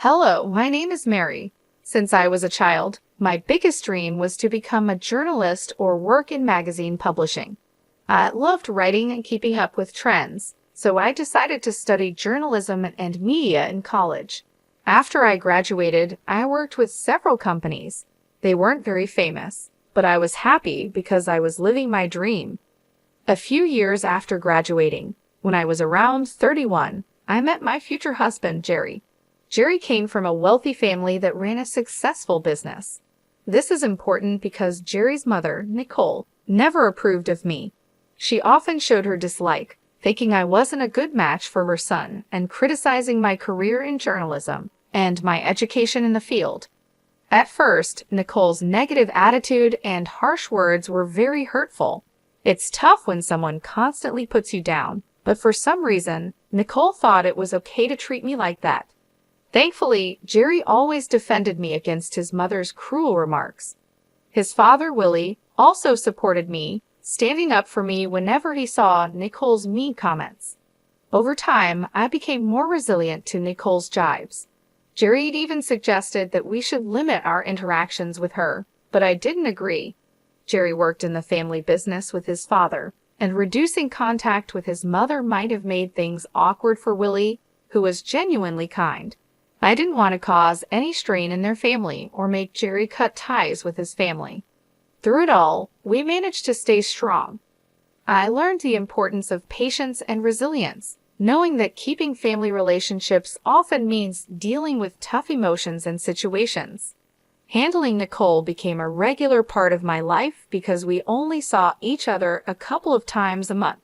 Hello, my name is Mary. Since I was a child, my biggest dream was to become a journalist or work in magazine publishing. I loved writing and keeping up with trends, so I decided to study journalism and media in college. After I graduated, I worked with several companies. They weren't very famous, but I was happy because I was living my dream. A few years after graduating, when I was around 31, I met my future husband, Jerry. Jerry came from a wealthy family that ran a successful business. This is important because Jerry's mother, Nicole, never approved of me. She often showed her dislike, thinking I wasn't a good match for her son and criticizing my career in journalism and my education in the field. At first, Nicole's negative attitude and harsh words were very hurtful. It's tough when someone constantly puts you down, but for some reason, Nicole thought it was okay to treat me like that. Thankfully, Jerry always defended me against his mother's cruel remarks. His father, Willie, also supported me, standing up for me whenever he saw Nicole's mean comments. Over time, I became more resilient to Nicole's jibes. Jerry even suggested that we should limit our interactions with her, but I didn't agree. Jerry worked in the family business with his father, and reducing contact with his mother might have made things awkward for Willie, who was genuinely kind. I didn't want to cause any strain in their family or make Jerry cut ties with his family. Through it all, we managed to stay strong. I learned the importance of patience and resilience, knowing that keeping family relationships often means dealing with tough emotions and situations. Handling Nicole became a regular part of my life because we only saw each other a couple of times a month.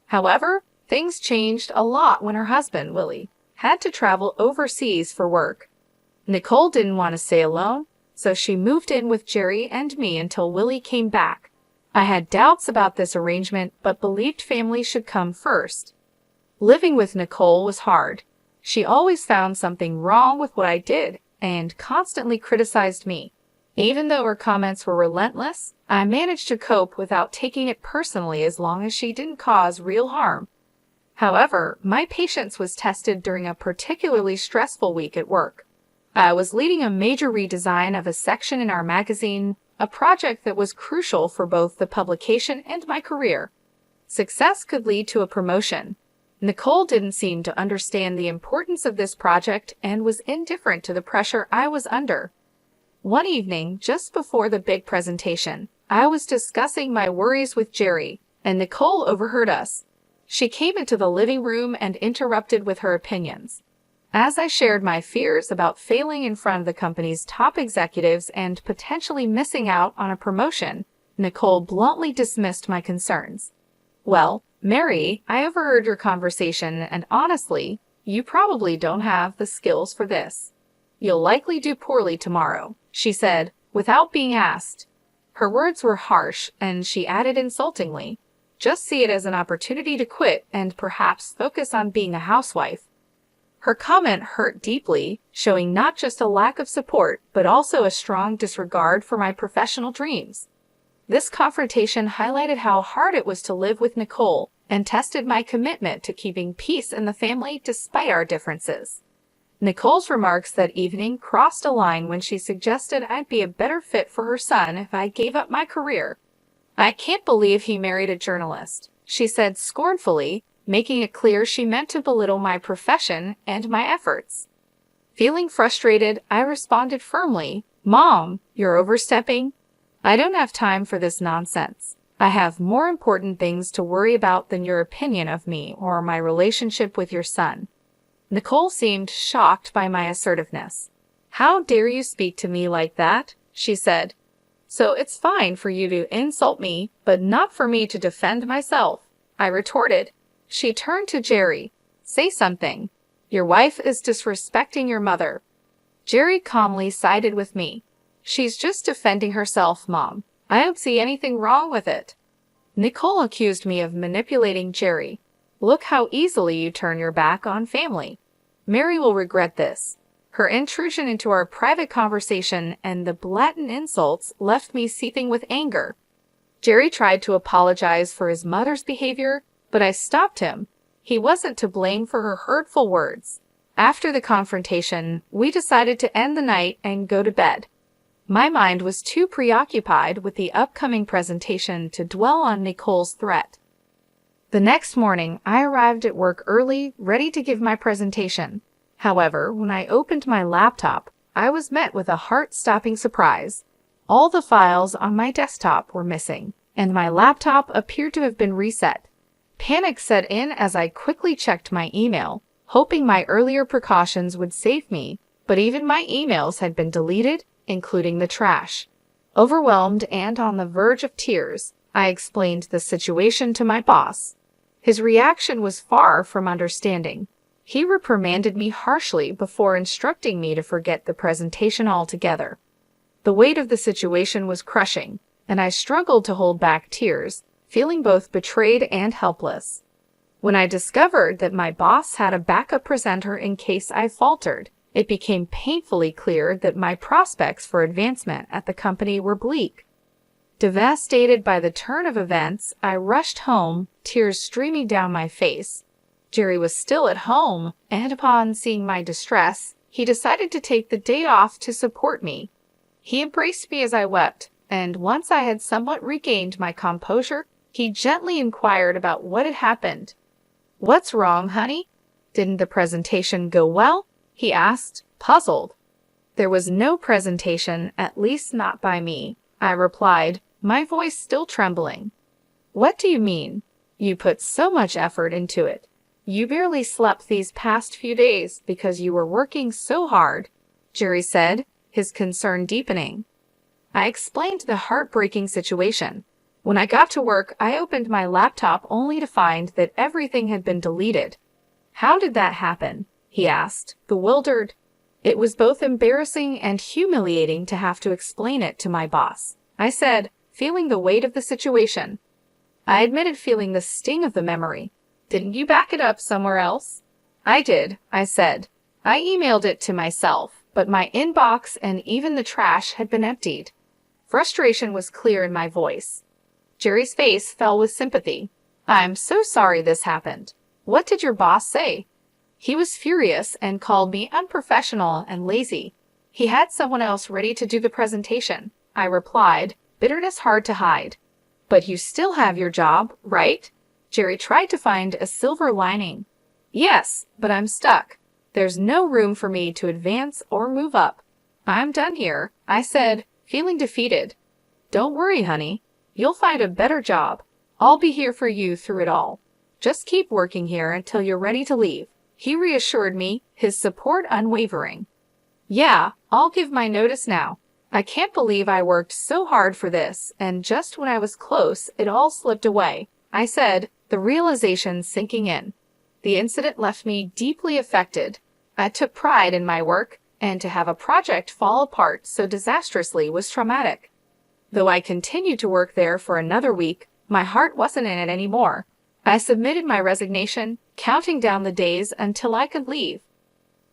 However, things changed a lot when her husband, Willie, had to travel overseas for work. Nicole didn't want to stay alone, so she moved in with Jerry and me until Willie came back. I had doubts about this arrangement, but believed family should come first. Living with Nicole was hard. She always found something wrong with what I did and constantly criticized me. Even though her comments were relentless, I managed to cope without taking it personally as long as she didn't cause real harm. However, my patience was tested during a particularly stressful week at work. I was leading a major redesign of a section in our magazine, a project that was crucial for both the publication and my career. Success could lead to a promotion. Nicole didn't seem to understand the importance of this project and was indifferent to the pressure I was under. One evening, just before the big presentation, I was discussing my worries with Jerry, and Nicole overheard us. She came into the living room and interrupted with her opinions. As I shared my fears about failing in front of the company's top executives and potentially missing out on a promotion, Nicole bluntly dismissed my concerns. "Well, Mary, I overheard your conversation, and honestly, you probably don't have the skills for this. You'll likely do poorly tomorrow," she said, without being asked. Her words were harsh, and she added insultingly, "Just see it as an opportunity to quit and perhaps focus on being a housewife." Her comment hurt deeply, showing not just a lack of support, but also a strong disregard for my professional dreams. This confrontation highlighted how hard it was to live with Nicole and tested my commitment to keeping peace in the family despite our differences. Nicole's remarks that evening crossed a line when she suggested I'd be a better fit for her son if I gave up my career. "I can't believe he married a journalist," she said scornfully, making it clear she meant to belittle my profession and my efforts. Feeling frustrated, I responded firmly, "Mom, you're overstepping. I don't have time for this nonsense. I have more important things to worry about than your opinion of me or my relationship with your son." Nicole seemed shocked by my assertiveness. "How dare you speak to me like that?" she said. "So it's fine for you to insult me, but not for me to defend myself," I retorted. She turned to Jerry. "Say something. Your wife is disrespecting your mother." Jerry calmly sided with me. "She's just defending herself, Mom. I don't see anything wrong with it." Nicole accused me of manipulating Jerry. "Look how easily you turn your back on family. Mary will regret this." Her intrusion into our private conversation and the blatant insults left me seething with anger. Jerry tried to apologize for his mother's behavior, but I stopped him. He wasn't to blame for her hurtful words. After the confrontation, we decided to end the night and go to bed. My mind was too preoccupied with the upcoming presentation to dwell on Nicole's threat. The next morning, I arrived at work early, ready to give my presentation. However, when I opened my laptop, I was met with a heart-stopping surprise. All the files on my desktop were missing, and my laptop appeared to have been reset. Panic set in as I quickly checked my email, hoping my earlier precautions would save me, but even my emails had been deleted, including the trash. Overwhelmed and on the verge of tears, I explained the situation to my boss. His reaction was far from understanding. He reprimanded me harshly before instructing me to forget the presentation altogether. The weight of the situation was crushing, and I struggled to hold back tears, feeling both betrayed and helpless. When I discovered that my boss had a backup presenter in case I faltered, it became painfully clear that my prospects for advancement at the company were bleak. Devastated by the turn of events, I rushed home, tears streaming down my face. Jerry was still at home, and upon seeing my distress, he decided to take the day off to support me. He embraced me as I wept, and once I had somewhat regained my composure, he gently inquired about what had happened. "What's wrong, honey? Didn't the presentation go well?" he asked, puzzled. "There was no presentation, at least not by me," I replied, my voice still trembling. "What do you mean? You put so much effort into it. You barely slept these past few days because you were working so hard," Jerry said, his concern deepening. I explained the heartbreaking situation. When I got to work, I opened my laptop only to find that everything had been deleted. "How did that happen?" he asked, bewildered. It was both embarrassing and humiliating to have to explain it to my boss, I said, feeling the weight of the situation. I admitted feeling the sting of the memory. "Didn't you back it up somewhere else?" "I did," I said. "I emailed it to myself, but my inbox and even the trash had been emptied." Frustration was clear in my voice. Jerry's face fell with sympathy. "I'm so sorry this happened. What did your boss say?" "He was furious and called me unprofessional and lazy. He had someone else ready to do the presentation," I replied, bitterness hard to hide. "But you still have your job, right?" Jerry tried to find a silver lining. "Yes, but I'm stuck. There's no room for me to advance or move up. I'm done here," I said, feeling defeated. "Don't worry, honey. You'll find a better job. I'll be here for you through it all. Just keep working here until you're ready to leave," he reassured me, his support unwavering. "Yeah, I'll give my notice now. I can't believe I worked so hard for this, and just when I was close, it all slipped away," I said, the realization sinking in. The incident left me deeply affected. I took pride in my work, and to have a project fall apart so disastrously was traumatic. Though I continued to work there for another week, my heart wasn't in it anymore. I submitted my resignation, counting down the days until I could leave.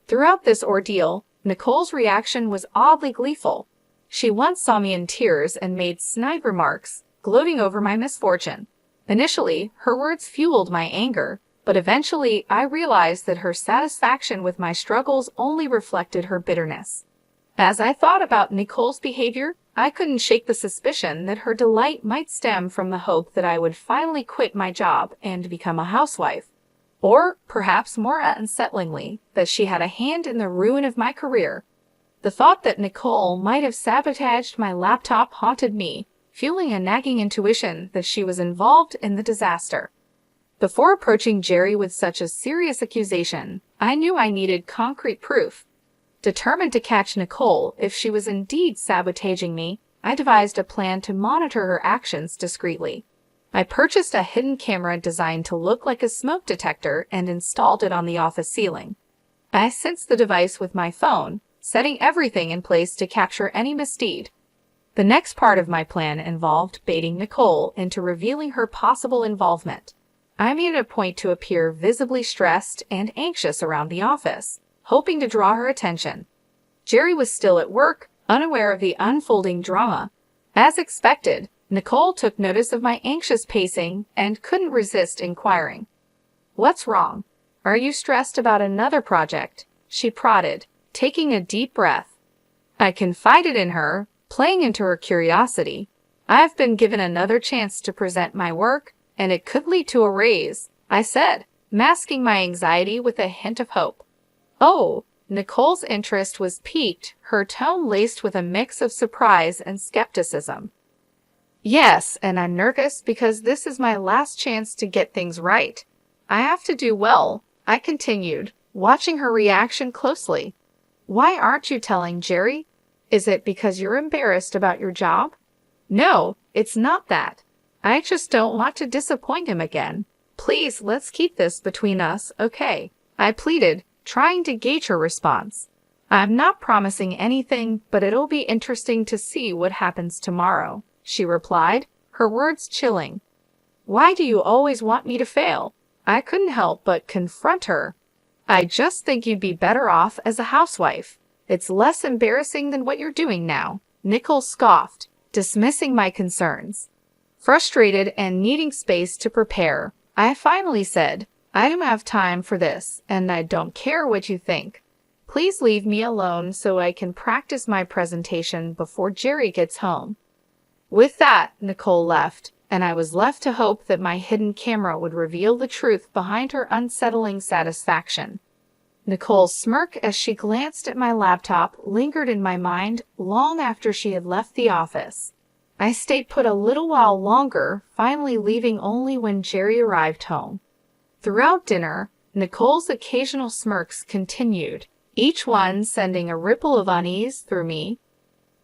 Throughout this ordeal, Nicole's reaction was oddly gleeful. She once saw me in tears and made snide remarks, gloating over my misfortune. Initially, her words fueled my anger, but eventually I realized that her satisfaction with my struggles only reflected her bitterness. As I thought about Nicole's behavior, I couldn't shake the suspicion that her delight might stem from the hope that I would finally quit my job and become a housewife. Or, perhaps more unsettlingly, that she had a hand in the ruin of my career. The thought that Nicole might have sabotaged my laptop haunted me, fueling a nagging intuition that she was involved in the disaster. Before approaching Jerry with such a serious accusation, I knew I needed concrete proof. Determined to catch Nicole if she was indeed sabotaging me, I devised a plan to monitor her actions discreetly. I purchased a hidden camera designed to look like a smoke detector and installed it on the office ceiling. I sensed the device with my phone, setting everything in place to capture any misdeed. The next part of my plan involved baiting Nicole into revealing her possible involvement. I made it a point to appear visibly stressed and anxious around the office, hoping to draw her attention. Jerry was still at work, unaware of the unfolding drama. As expected, Nicole took notice of my anxious pacing and couldn't resist inquiring. "What's wrong? Are you stressed about another project?" she prodded, taking a deep breath. I confided in her, playing into her curiosity. I've been given another chance to present my work, and it could lead to a raise, I said, masking my anxiety with a hint of hope. Oh, Nicole's interest was piqued, her tone laced with a mix of surprise and skepticism. Yes, and I'm nervous because this is my last chance to get things right. I have to do well, I continued, watching her reaction closely. Why aren't you telling Jerry? Is it because you're embarrassed about your job? No, it's not that. I just don't want to disappoint him again. Please, let's keep this between us, okay? I pleaded, trying to gauge her response. I'm not promising anything, but it'll be interesting to see what happens tomorrow, she replied, her words chilling. Why do you always want me to fail? I couldn't help but confront her. I just think you'd be better off as a housewife. It's less embarrassing than what you're doing now, Nicole scoffed, dismissing my concerns. Frustrated and needing space to prepare, I finally said, I don't have time for this, and I don't care what you think. Please leave me alone so I can practice my presentation before Jerry gets home. With that, Nicole left, and I was left to hope that my hidden camera would reveal the truth behind her unsettling satisfaction. Nicole's smirk as she glanced at my laptop lingered in my mind long after she had left the office. I stayed put a little while longer, finally leaving only when Jerry arrived home. Throughout dinner, Nicole's occasional smirks continued, each one sending a ripple of unease through me.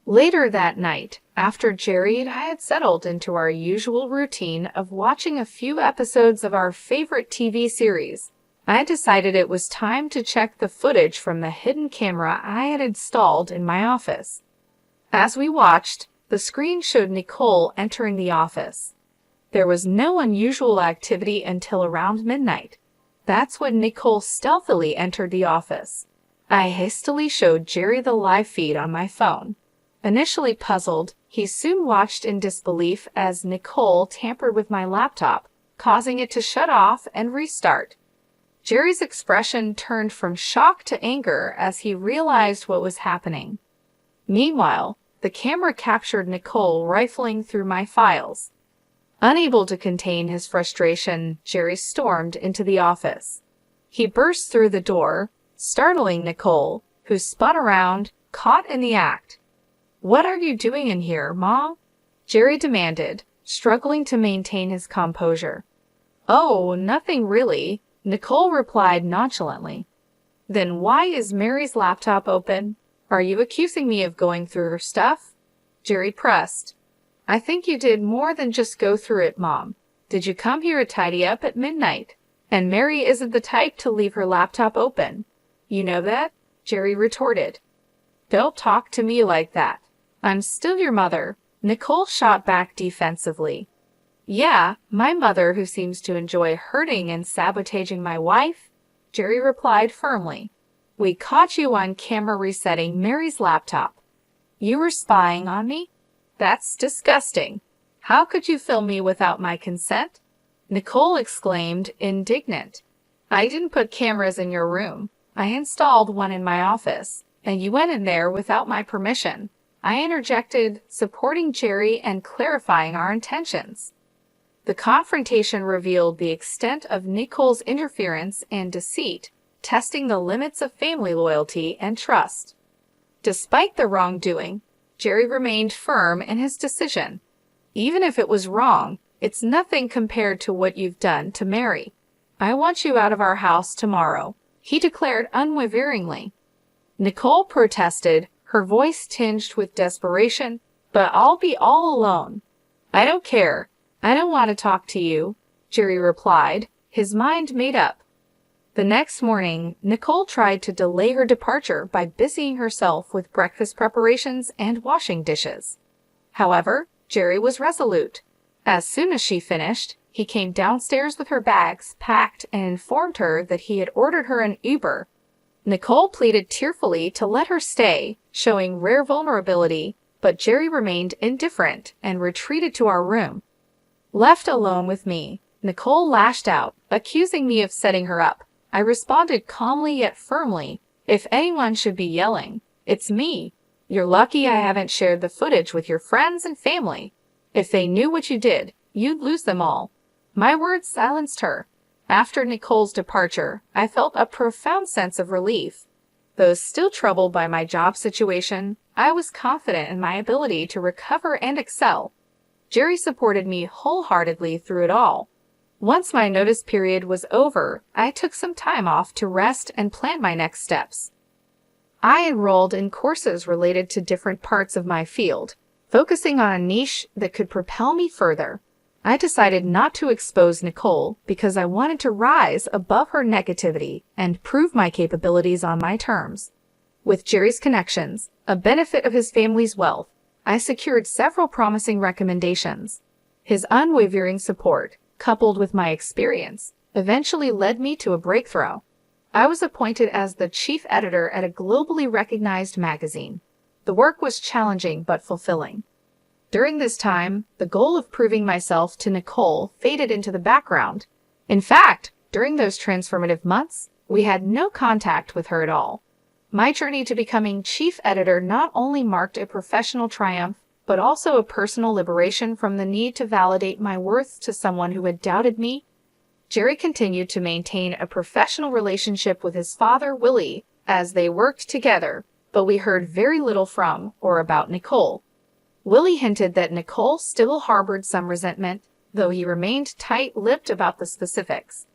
Later that night, after Jerry and I had settled into our usual routine of watching a few episodes of our favorite TV series, I decided it was time to check the footage from the hidden camera I had installed in my office. As we watched, the screen showed Nicole entering the office. There was no unusual activity until around midnight. That's when Nicole stealthily entered the office. I hastily showed Jerry the live feed on my phone. Initially puzzled, he soon watched in disbelief as Nicole tampered with my laptop, causing it to shut off and restart. Jerry's expression turned from shock to anger as he realized what was happening. Meanwhile, the camera captured Nicole rifling through my files. Unable to contain his frustration, Jerry stormed into the office. He burst through the door, startling Nicole, who spun around, caught in the act. "What are you doing in here, Mom?" Jerry demanded, struggling to maintain his composure. "Oh, nothing really," Nicole replied nonchalantly. "Then why is Mary's laptop open? Are you accusing me of going through her stuff?" Jerry pressed. "I think you did more than just go through it, Mom. Did you come here to tidy up at midnight? And Mary isn't the type to leave her laptop open. You know that?" Jerry retorted. "Don't talk to me like that. I'm still your mother," Nicole shot back defensively. "Yeah, my mother who seems to enjoy hurting and sabotaging my wife?" Jerry replied firmly. "We caught you on camera resetting Mary's laptop. You were spying on me? That's disgusting. How could you film me without my consent?" Nicole exclaimed, indignant. "I didn't put cameras in your room. I installed one in my office, and you went in there without my permission," I interjected, supporting Jerry and clarifying our intentions. The confrontation revealed the extent of Nicole's interference and deceit, testing the limits of family loyalty and trust. Despite the wrongdoing, Jerry remained firm in his decision. "Even if it was wrong, it's nothing compared to what you've done to Mary. I want you out of our house tomorrow," he declared unwaveringly. Nicole protested, her voice tinged with desperation, "But I'll be all alone." "I don't care. I don't want to talk to you," Jerry replied, his mind made up. The next morning, Nicole tried to delay her departure by busying herself with breakfast preparations and washing dishes. However, Jerry was resolute. As soon as she finished, he came downstairs with her bags packed and informed her that he had ordered her an Uber. Nicole pleaded tearfully to let her stay, showing rare vulnerability, but Jerry remained indifferent and retreated to our room. Left alone with me, Nicole lashed out, accusing me of setting her up. I responded calmly yet firmly, If anyone should be yelling, it's me. You're lucky I haven't shared the footage with your friends and family. If they knew what you did, you'd lose them all." My words silenced her. After Nicole's departure, I felt a profound sense of relief. Though still troubled by my job situation, I was confident in my ability to recover and excel. Jerry supported me wholeheartedly through it all. Once my notice period was over, I took some time off to rest and plan my next steps. I enrolled in courses related to different parts of my field, focusing on a niche that could propel me further. I decided not to expose Nicole because I wanted to rise above her negativity and prove my capabilities on my terms. With Jerry's connections, a benefit of his family's wealth, I secured several promising recommendations. His unwavering support, coupled with my experience, eventually led me to a breakthrough. I was appointed as the chief editor at a globally recognized magazine. The work was challenging but fulfilling. During this time, the goal of proving myself to Nicole faded into the background. In fact, during those transformative months, we had no contact with her at all. My journey to becoming chief editor not only marked a professional triumph, but also a personal liberation from the need to validate my worth to someone who had doubted me. Jerry continued to maintain a professional relationship with his father, Willie, as they worked together, but we heard very little from or about Nicole. Willie hinted that Nicole still harbored some resentment, though he remained tight-lipped about the specifics.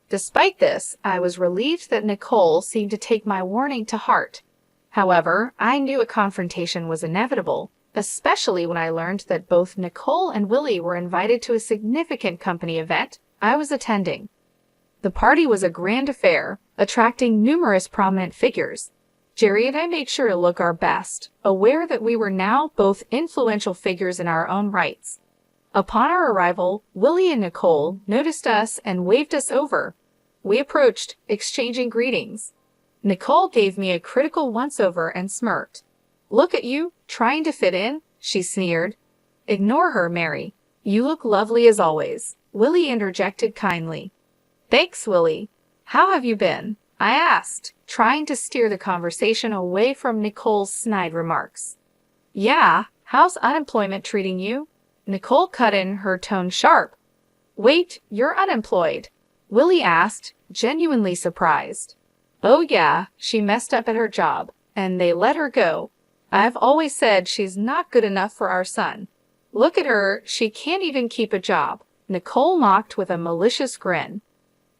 Despite this, I was relieved that Nicole seemed to take my warning to heart. However, I knew a confrontation was inevitable, especially when I learned that both Nicole and Willie were invited to a significant company event I was attending. The party was a grand affair, attracting numerous prominent figures. Jerry and I made sure to look our best, aware that we were now both influential figures in our own rights. Upon our arrival, Willie and Nicole noticed us and waved us over. We approached, exchanging greetings. Nicole gave me a critical once-over and smirked. "Look at you, trying to fit in," she sneered. "Ignore her, Mary. You look lovely as always," Willie interjected kindly. "Thanks, Willie. How have you been?" I asked, trying to steer the conversation away from Nicole's snide remarks. "Yeah, how's unemployment treating you?" Nicole cut in, her tone sharp. "Wait, you're unemployed?" Willie asked, genuinely surprised. "Oh yeah, she messed up at her job, and they let her go. I've always said she's not good enough for our son. Look at her, she can't even keep a job," Nicole mocked with a malicious grin.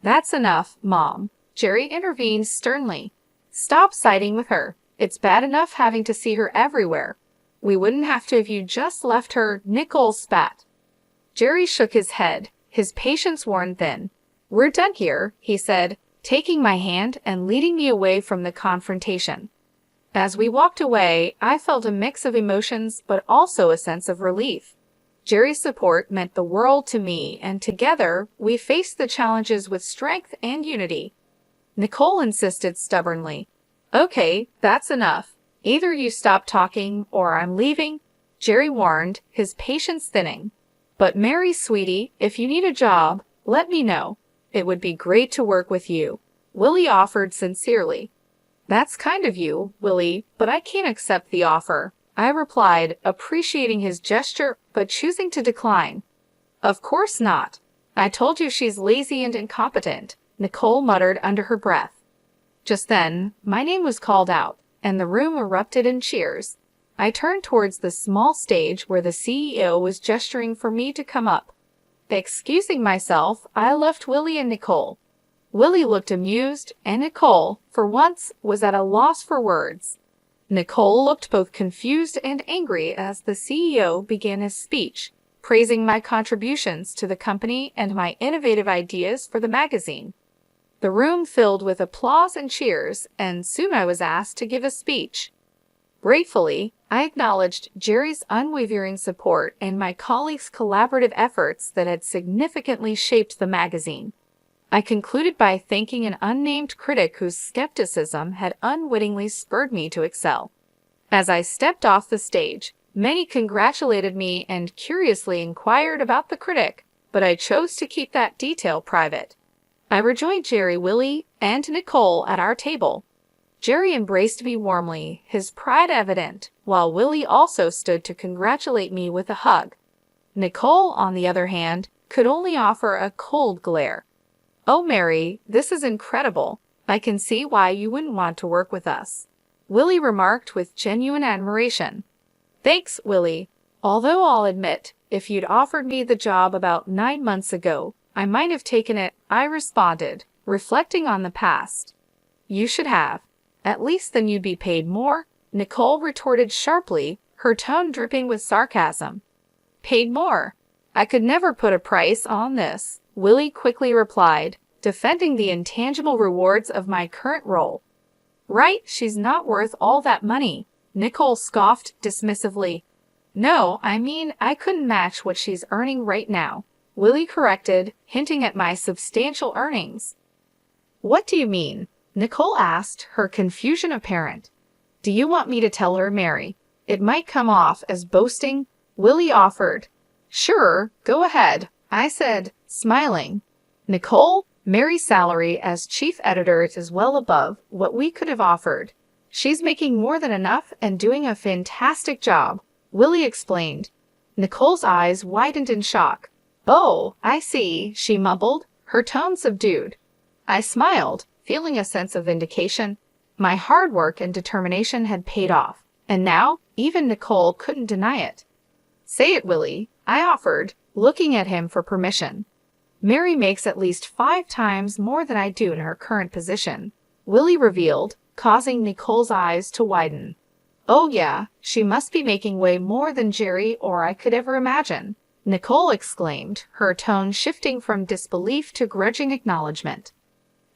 "That's enough, Mom," Jerry intervened sternly. "Stop siding with her. It's bad enough having to see her everywhere. We wouldn't have to if you just left her," Nicole spat. Jerry shook his head, his patience worn thin. "We're done here," he said, taking my hand and leading me away from the confrontation. As we walked away, I felt a mix of emotions but also a sense of relief. Jerry's support meant the world to me, and together we faced the challenges with strength and unity. Nicole insisted stubbornly. "Okay, that's enough. Either you stop talking or I'm leaving," Jerry warned, his patience thinning. "But Mary, sweetie, if you need a job, let me know. It would be great to work with you," Willie offered sincerely. "That's kind of you, Willie, but I can't accept the offer," I replied, appreciating his gesture but choosing to decline. "Of course not. I told you she's lazy and incompetent," Nicole muttered under her breath. Just then, my name was called out, and the room erupted in cheers. I turned towards the small stage where the CEO was gesturing for me to come up. Excusing myself, I left Willie and Nicole. Willie looked amused, and Nicole, for once, was at a loss for words. Nicole looked both confused and angry as the CEO began his speech, praising my contributions to the company and my innovative ideas for the magazine. The room filled with applause and cheers, and soon I was asked to give a speech. Gratefully, I acknowledged Jerry's unwavering support and my colleagues' collaborative efforts that had significantly shaped the magazine. I concluded by thanking an unnamed critic whose skepticism had unwittingly spurred me to excel. As I stepped off the stage, many congratulated me and curiously inquired about the critic, but I chose to keep that detail private. I rejoined Jerry, Willie, and Nicole at our table. Jerry embraced me warmly, his pride evident, while Willie also stood to congratulate me with a hug. Nicole, on the other hand, could only offer a cold glare. "Oh, Mary, this is incredible. I can see why you wouldn't want to work with us," Willie remarked with genuine admiration. "Thanks, Willie. Although I'll admit, if you'd offered me the job about 9 months ago, I might have taken it," I responded, reflecting on the past. "You should have. At least then you'd be paid more," Nicole retorted sharply, her tone dripping with sarcasm. "Paid more? I could never put a price on this," Willie quickly replied, defending the intangible rewards of my current role. "Right, she's not worth all that money," Nicole scoffed dismissively. "No, I mean I couldn't match what she's earning right now," Willie corrected, hinting at my substantial earnings. "What do you mean?" Nicole asked, her confusion apparent. "Do you want me to tell her, Mary? It might come off as boasting," Willie offered. "Sure, go ahead," I said, smiling. "Nicole, Mary's salary as chief editor is well above what we could have offered. She's making more than enough and doing a fantastic job," Willie explained. Nicole's eyes widened in shock. "Oh, I see," she mumbled, her tone subdued. I smiled, feeling a sense of vindication. My hard work and determination had paid off, and now even Nicole couldn't deny it. "Say it, Willie," I offered, looking at him for permission. "Mary makes at least 5 times more than I do in her current position," Willie revealed, causing Nicole's eyes to widen. "Oh yeah, she must be making way more than Jerry or I could ever imagine," Nicole exclaimed, her tone shifting from disbelief to grudging acknowledgement.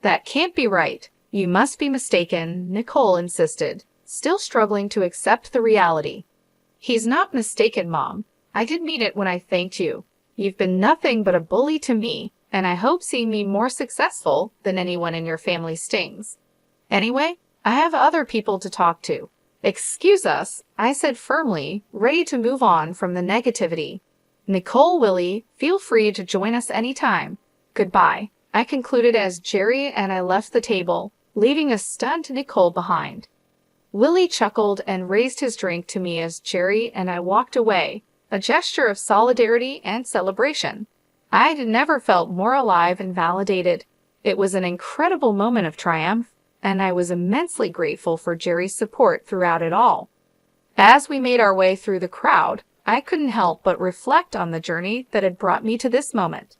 "That can't be right. You must be mistaken," Nicole insisted, still struggling to accept the reality. "He's not mistaken, Mom. I did mean it when I thanked you. You've been nothing but a bully to me, and I hope seeing me more successful than anyone in your family stings. Anyway, I have other people to talk to." "Excuse us," I said firmly, ready to move on from the negativity. "Nicole, Willie, feel free to join us anytime. Goodbye," I concluded as Jerry and I left the table, leaving a stunned Nicole behind. Willie chuckled and raised his drink to me as Jerry and I walked away, a gesture of solidarity and celebration. I had never felt more alive and validated. It was an incredible moment of triumph, and I was immensely grateful for Jerry's support throughout it all. As we made our way through the crowd, I couldn't help but reflect on the journey that had brought me to this moment.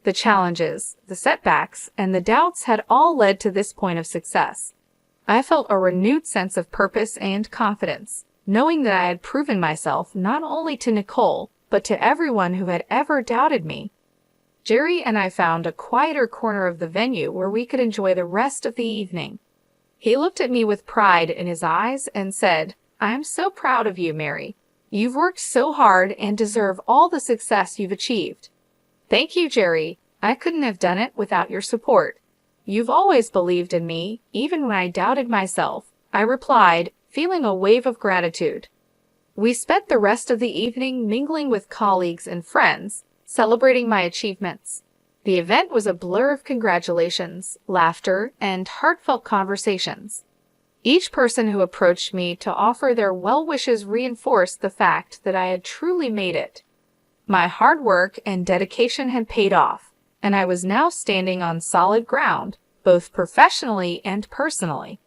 The challenges, the setbacks, and the doubts had all led to this point of success. I felt a renewed sense of purpose and confidence, knowing that I had proven myself not only to Nicole, but to everyone who had ever doubted me. Jerry and I found a quieter corner of the venue where we could enjoy the rest of the evening. He looked at me with pride in his eyes and said, "I'm so proud of you, Mary. You've worked so hard and deserve all the success you've achieved." "Thank you, Jerry. I couldn't have done it without your support. You've always believed in me, even when I doubted myself," I replied, feeling a wave of gratitude. We spent the rest of the evening mingling with colleagues and friends, celebrating my achievements. The event was a blur of congratulations, laughter, and heartfelt conversations. Each person who approached me to offer their well wishes reinforced the fact that I had truly made it. My hard work and dedication had paid off, and I was now standing on solid ground, both professionally and personally.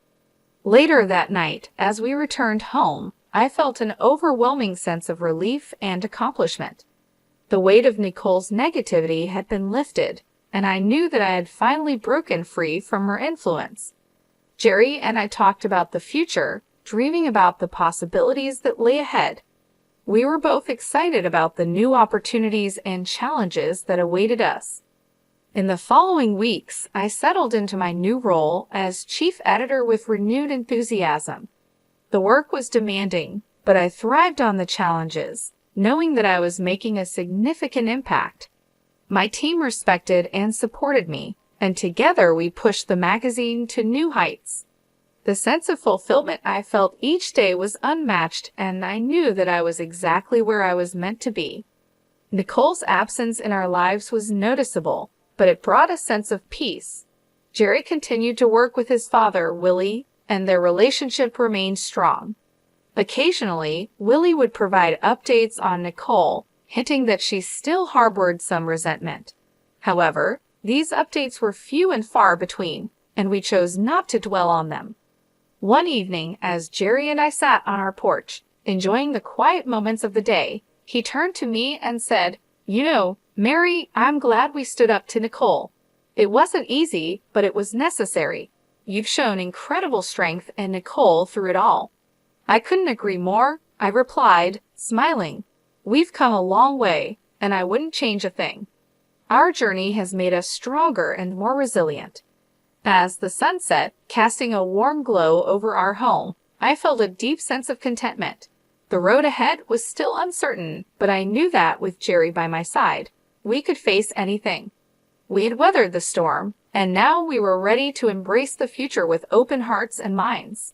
Later that night, as we returned home, I felt an overwhelming sense of relief and accomplishment. The weight of Nicole's negativity had been lifted, and I knew that I had finally broken free from her influence. Jerry and I talked about the future, dreaming about the possibilities that lay ahead. We were both excited about the new opportunities and challenges that awaited us. In the following weeks, I settled into my new role as chief editor with renewed enthusiasm. The work was demanding, but I thrived on the challenges, knowing that I was making a significant impact. My team respected and supported me, and together we pushed the magazine to new heights. The sense of fulfillment I felt each day was unmatched, and I knew that I was exactly where I was meant to be. Nicole's absence in our lives was noticeable, but it brought a sense of peace. Jerry continued to work with his father, Willie, and their relationship remained strong. Occasionally, Willie would provide updates on Nicole, hinting that she still harbored some resentment. However, these updates were few and far between, and we chose not to dwell on them. One evening, as Jerry and I sat on our porch, enjoying the quiet moments of the day, he turned to me and said, "You know, Mary, I'm glad we stood up to Nicole. It wasn't easy, but it was necessary. You've shown incredible strength and Nicole through it all." "I couldn't agree more," I replied, smiling. "We've come a long way, and I wouldn't change a thing. Our journey has made us stronger and more resilient." As the sun set, casting a warm glow over our home, I felt a deep sense of contentment. The road ahead was still uncertain, but I knew that with Jerry by my side, we could face anything. We had weathered the storm, and now we were ready to embrace the future with open hearts and minds.